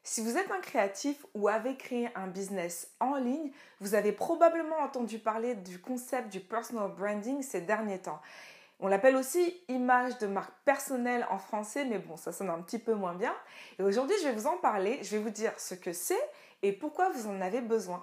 Si vous êtes un créatif ou avez créé un business en ligne, vous avez probablement entendu parler du concept du personal branding ces derniers temps. On l'appelle aussi image de marque personnelle en français, mais bon, ça sonne un petit peu moins bien. Et aujourd'hui, je vais vous en parler, je vais vous dire ce que c'est et pourquoi vous en avez besoin.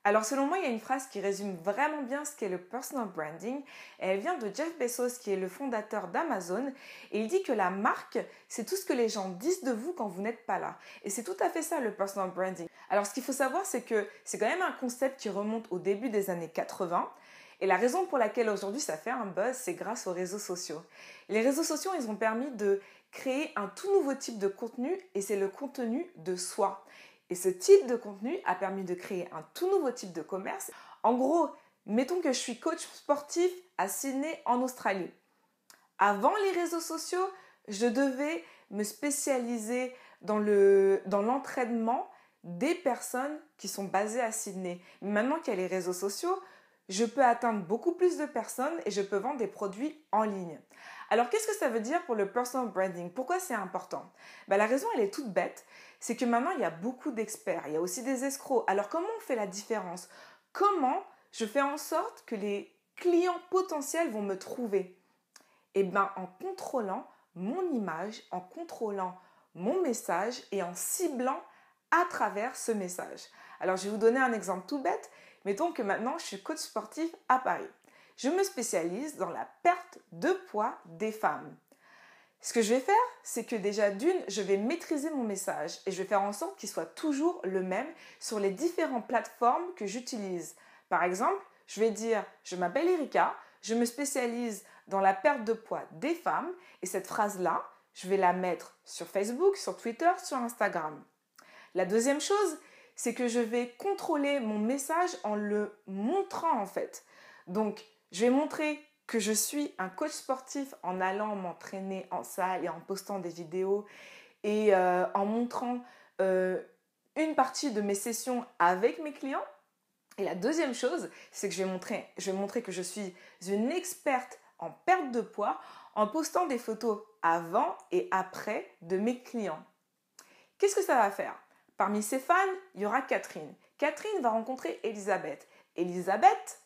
Alors selon moi, il y a une phrase qui résume vraiment bien ce qu'est le personal branding. Elle vient de Jeff Bezos, qui est le fondateur d'Amazon, et il dit que la marque, c'est tout ce que les gens disent de vous quand vous n'êtes pas là. Et c'est tout à fait ça le personal branding. Alors ce qu'il faut savoir, c'est que c'est quand même un concept qui remonte au début des années 80. Et la raison pour laquelle aujourd'hui ça fait un buzz, c'est grâce aux réseaux sociaux. Les réseaux sociaux, ils ont permis de créer un tout nouveau type de contenu, et c'est le contenu de soi. Et ce type de contenu a permis de créer un tout nouveau type de commerce. En gros, mettons que je suis coach sportif à Sydney en Australie. Avant les réseaux sociaux, je devais me spécialiser dans l'entraînement des personnes qui sont basées à Sydney. Mais maintenant qu'il y a les réseaux sociaux, je peux atteindre beaucoup plus de personnes et je peux vendre des produits en ligne. Alors, qu'est-ce que ça veut dire pour le personal branding? Pourquoi c'est important? La raison, elle est toute bête. C'est que maintenant, il y a beaucoup d'experts. Il y a aussi des escrocs. Alors, comment on fait la différence? Comment je fais en sorte que les clients potentiels vont me trouver? En contrôlant mon image, en contrôlant mon message et en ciblant à travers ce message. Alors, je vais vous donner un exemple tout bête. Mettons que maintenant, je suis coach sportif à Paris. Je me spécialise dans la perte de poids des femmes. Ce que je vais faire, c'est que déjà d'une, je vais maîtriser mon message et je vais faire en sorte qu'il soit toujours le même sur les différentes plateformes que j'utilise. Par exemple, je vais dire « Je m'appelle Erika, je me spécialise dans la perte de poids des femmes » et cette phrase-là, je vais la mettre sur Facebook, sur Twitter, sur Instagram. La deuxième chose, c'est que je vais contrôler mon message en le montrant en fait. Donc, je vais montrer que je suis un coach sportif en allant m'entraîner en salle et en postant des vidéos et en montrant une partie de mes sessions avec mes clients. Et la deuxième chose, c'est que je vais montrer que je suis une experte en perte de poids en postant des photos avant et après de mes clients. Qu'est-ce que ça va faire? Parmi ses fans, il y aura Catherine. Catherine va rencontrer Elisabeth. Elisabeth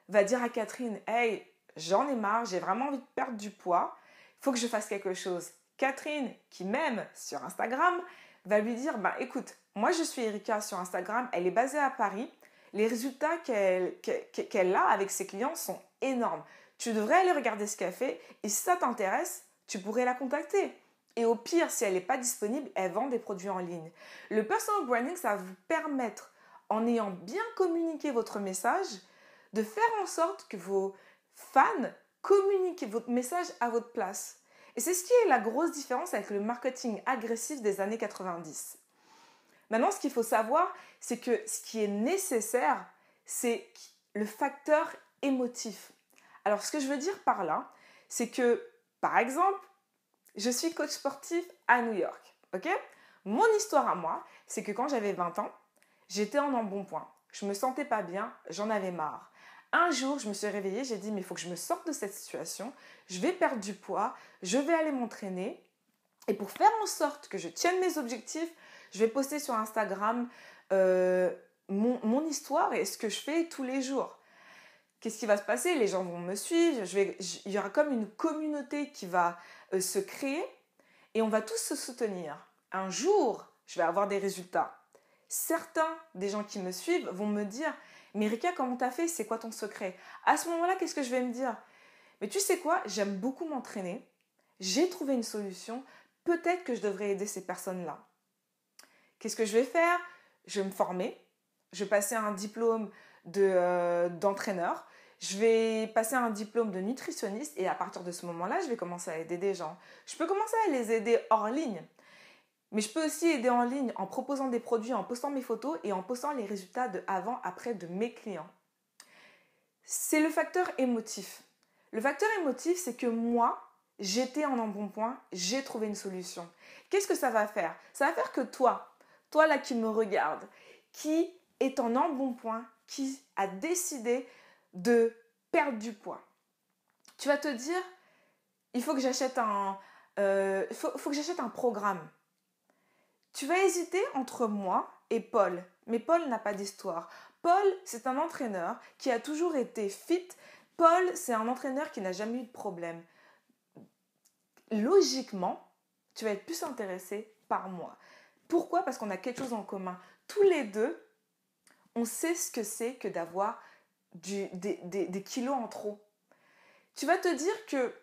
va dire à Catherine « Hey, j'en ai marre, j'ai vraiment envie de perdre du poids, il faut que je fasse quelque chose. » Catherine, qui m'aime sur Instagram, va lui dire « Écoute, moi je suis Erika sur Instagram, elle est basée à Paris, les résultats qu'elle a avec ses clients sont énormes. Tu devrais aller regarder ce qu'elle fait et si ça t'intéresse, tu pourrais la contacter. » Et au pire, si elle n'est pas disponible, elle vend des produits en ligne. Le personal branding, ça va vous permettre, en ayant bien communiqué votre message, de faire en sorte que vos fans communiquent votre message à votre place. Et c'est ce qui est la grosse différence avec le marketing agressif des années 90. Maintenant, ce qu'il faut savoir, c'est que ce qui est nécessaire, c'est le facteur émotif. Alors, ce que je veux dire par là, c'est que, par exemple, je suis coach sportif à New York. Ok? Mon histoire à moi, c'est que quand j'avais 20 ans, j'étais en embonpoint. Je me sentais pas bien, j'en avais marre. Un jour, je me suis réveillée, j'ai dit mais il faut que je me sorte de cette situation, je vais perdre du poids, je vais aller m'entraîner. Et pour faire en sorte que je tienne mes objectifs, je vais poster sur Instagram mon histoire et ce que je fais tous les jours. Qu'est-ce qui va se passer? Les gens vont me suivre, il y aura comme une communauté qui va se créer et on va tous se soutenir. Un jour, je vais avoir des résultats. Certains des gens qui me suivent vont me dire « Mais Erika, comment t'as fait? C'est quoi ton secret ?» À ce moment-là, qu'est-ce que je vais me dire? Mais tu sais quoi? J'aime beaucoup m'entraîner. J'ai trouvé une solution. Peut-être que je devrais aider ces personnes-là. Qu'est-ce que je vais faire? Je vais me former. Je vais passer un diplôme d'entraîneur. Je vais passer un diplôme de nutritionniste et à partir de ce moment-là, je vais commencer à aider des gens. Je peux commencer à les aider hors ligne. Mais je peux aussi aider en ligne en proposant des produits, en postant mes photos et en postant les résultats de avant-après de mes clients. C'est le facteur émotif. Le facteur émotif, c'est que moi, j'étais en embonpoint, j'ai trouvé une solution. Qu'est-ce que ça va faire? Ça va faire que toi là qui me regarde, qui est en embonpoint, qui a décidé de perdre du poids, tu vas te dire, il faut que j'achète faut que j'achète un programme. Tu vas hésiter entre moi et Paul, mais Paul n'a pas d'histoire. Paul, c'est un entraîneur qui a toujours été fit. Paul, c'est un entraîneur qui n'a jamais eu de problème. Logiquement, tu vas être plus intéressé par moi. Pourquoi? Parce qu'on a quelque chose en commun. Tous les deux, on sait ce que c'est que d'avoir des kilos en trop. Tu vas te dire que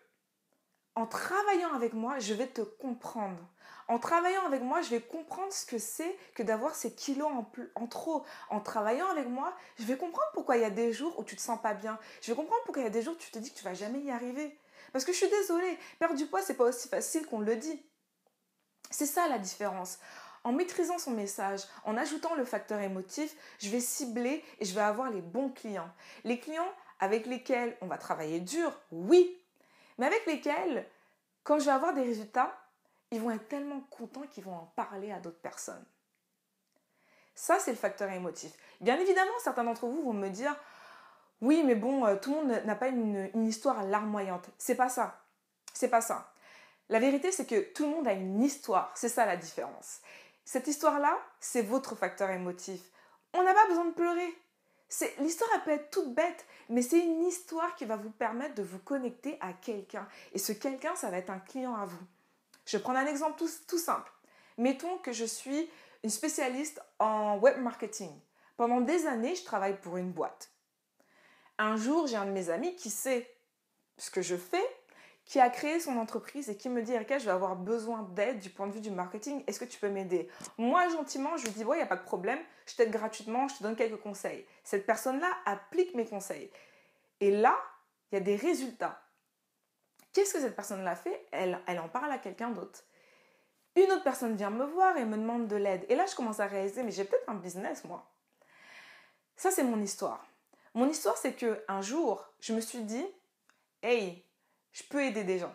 en travaillant avec moi, je vais te comprendre. En travaillant avec moi, je vais comprendre ce que c'est que d'avoir ces kilos en trop. En travaillant avec moi, je vais comprendre pourquoi il y a des jours où tu te sens pas bien. Je vais comprendre pourquoi il y a des jours où tu te dis que tu vas jamais y arriver. Parce que je suis désolée, perdre du poids, c'est pas aussi facile qu'on le dit. C'est ça la différence. En maîtrisant son message, en ajoutant le facteur émotif, je vais cibler et je vais avoir les bons clients. Les clients avec lesquels on va travailler dur, oui, mais avec lesquels, quand je vais avoir des résultats, ils vont être tellement contents qu'ils vont en parler à d'autres personnes. Ça, c'est le facteur émotif. Bien évidemment, certains d'entre vous vont me dire « Oui, mais bon, tout le monde n'a pas une histoire larmoyante. » C'est pas ça. C'est pas ça. La vérité, c'est que tout le monde a une histoire. C'est ça la différence. Cette histoire-là, c'est votre facteur émotif. On n'a pas besoin de pleurer. L'histoire, elle peut être toute bête, mais c'est une histoire qui va vous permettre de vous connecter à quelqu'un. Et ce quelqu'un, ça va être un client à vous. Je vais prendre un exemple tout simple. Mettons que je suis une spécialiste en web marketing. Pendant des années, je travaille pour une boîte. Un jour, j'ai un de mes amis qui sait ce que je fais, qui a créé son entreprise et qui me dit « Erika, je vais avoir besoin d'aide du point de vue du marketing. Est-ce que tu peux m'aider ?» Moi, gentiment, je lui dis « Ouais, il n'y a pas de problème. Je t'aide gratuitement, je te donne quelques conseils. » Cette personne-là applique mes conseils. Et là, il y a des résultats. Qu'est-ce que cette personne-là fait? Elle en parle à quelqu'un d'autre. Une autre personne vient me voir et me demande de l'aide. Et là, je commence à réaliser « Mais j'ai peut-être un business, moi. » Ça, c'est mon histoire. Mon histoire, c'est qu'un jour, je me suis dit « Hey, je peux aider des gens.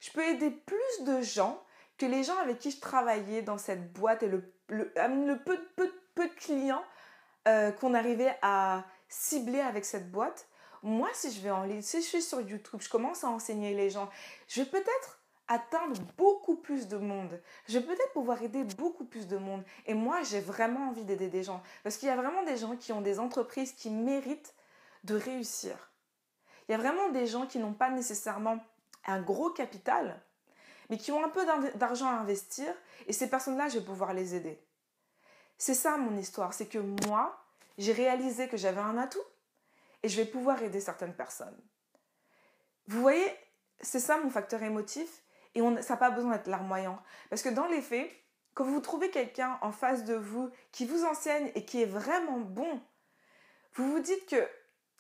Je peux aider plus de gens que les gens avec qui je travaillais dans cette boîte et le peu de clients qu'on arrivait à cibler avec cette boîte. Moi, si je vais en ligne, si je suis sur YouTube, je commence à enseigner les gens, je vais peut-être atteindre beaucoup plus de monde. Je vais peut-être pouvoir aider beaucoup plus de monde. Et moi, j'ai vraiment envie d'aider des gens. Parce qu'il y a vraiment des gens qui ont des entreprises qui méritent de réussir. Il y a vraiment des gens qui n'ont pas nécessairement un gros capital, mais qui ont un peu d'argent à investir, et ces personnes-là, je vais pouvoir les aider. C'est ça mon histoire, c'est que moi, j'ai réalisé que j'avais un atout, et je vais pouvoir aider certaines personnes. Vous voyez, c'est ça mon facteur émotif, et ça n'a pas besoin d'être larmoyant. Parce que dans les faits, quand vous trouvez quelqu'un en face de vous qui vous enseigne et qui est vraiment bon, vous vous dites que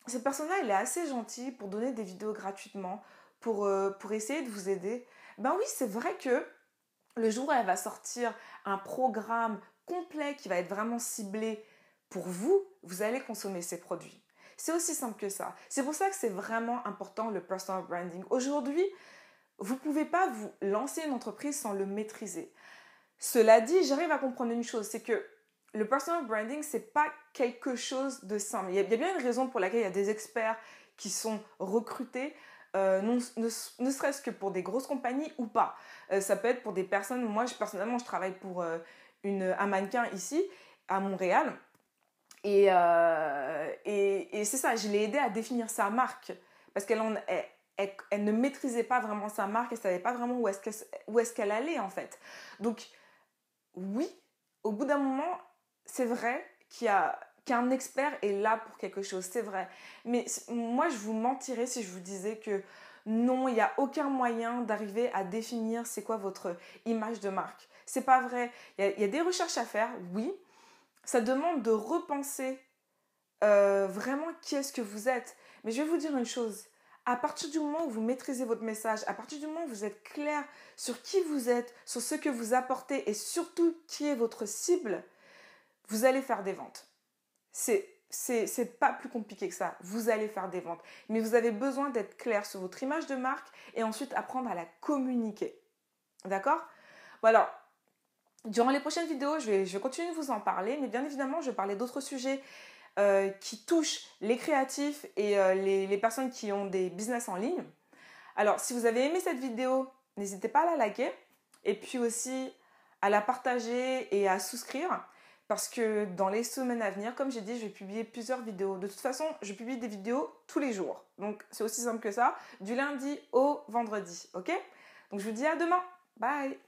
cette personne-là, elle est assez gentille pour donner des vidéos gratuitement, pour essayer de vous aider. Ben oui, c'est vrai que le jour où elle va sortir un programme complet qui va être vraiment ciblé pour vous, vous allez consommer ces produits. C'est aussi simple que ça. C'est pour ça que c'est vraiment important le personal branding. Aujourd'hui, vous ne pouvez pas vous lancer une entreprise sans le maîtriser. Cela dit, j'arrive à comprendre une chose, c'est que le personal branding, ce n'est pas quelque chose de simple. Il y a bien une raison pour laquelle il y a des experts qui sont recrutés, ne serait-ce que pour des grosses compagnies ou pas. Ça peut être pour des personnes, moi personnellement, je travaille pour un mannequin ici, à Montréal, et c'est ça, je l'ai aidée à définir sa marque, parce qu'elle ne maîtrisait pas vraiment sa marque, elle ne savait pas vraiment où est-ce qu'elle allait en fait. Donc oui, au bout d'un moment, c'est vrai qu'un expert est là pour quelque chose, c'est vrai. Mais moi, je vous mentirais si je vous disais que non, il n'y a aucun moyen d'arriver à définir c'est quoi votre image de marque. C'est pas vrai. Il y a des recherches à faire, oui. Ça demande de repenser vraiment qui est-ce que vous êtes. Mais je vais vous dire une chose. À partir du moment où vous maîtrisez votre message, à partir du moment où vous êtes clair sur qui vous êtes, sur ce que vous apportez et surtout qui est votre cible, vous allez faire des ventes. C'est c'est pas plus compliqué que ça. Vous allez faire des ventes. Mais vous avez besoin d'être clair sur votre image de marque et ensuite apprendre à la communiquer. D'accord? Voilà. Durant les prochaines vidéos, je vais continuer de vous en parler, mais bien évidemment, je vais parler d'autres sujets qui touchent les créatifs et les personnes qui ont des business en ligne. Alors, si vous avez aimé cette vidéo, n'hésitez pas à la liker et puis aussi à la partager et à souscrire parce que dans les semaines à venir, comme j'ai dit, je vais publier plusieurs vidéos. De toute façon, je publie des vidéos tous les jours. Donc, c'est aussi simple que ça, du lundi au vendredi, ok? Donc, je vous dis à demain. Bye!